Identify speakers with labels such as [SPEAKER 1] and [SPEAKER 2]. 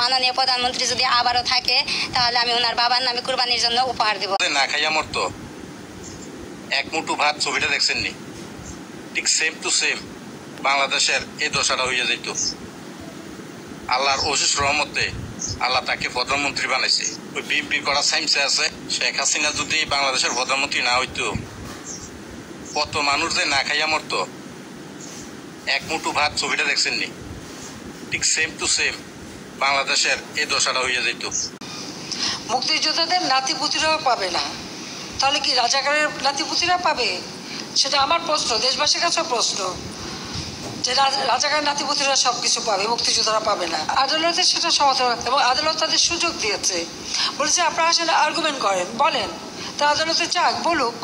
[SPEAKER 1] মাননীয় প্রধানমন্ত্রী যদি আবারও থাকে তাহলে আমি ওনার বাবার নামে কুরবানির জন্য উপহার দেব।
[SPEAKER 2] না খাইয়া মরতো, এক মুঠো ভাত ছবিটা দেখছেন নি, ঠিক সেম টু সেম বাংলাদেশের এই দশাটা হইয়া যেত। আল্লাহর অশেষ রহমতে আল্লাহ তাকে প্রধানমন্ত্রী বানাইছে। ওই বিএনপি করা সাইমসে আছে, শেখ হাসিনা যদি বাংলাদেশের প্রধানমন্ত্রী না হইতো কত মানুষ যে না খাইয়া মরতো। এক মুঠো ভাত ছবিটা দেখছেন নি, ঠিক সেম টু সেম বাংলাদেশের এই দশাটা হইয়া যেত।
[SPEAKER 3] মুক্তিযোদ্ধাদের নাতিপুতিরাও পাবে না, তাহলে কি রাজাকারের নাতিপুতিরা পাবে? সেটা আমার প্রশ্ন, দেশবাসীর কাছেও প্রশ্ন, যে রাজাকারের নাতিপুতিরা সব কিছু পাবে, মুক্তিযোদ্ধারা পাবে না। আদালতে সেটা সমাধান, এবং আদালত তাদের সুযোগ দিয়েছে, বলেছে আপনারা আসলে আর্গুমেন্ট করেন, বলেন, তা আদালতে চাক বলুক।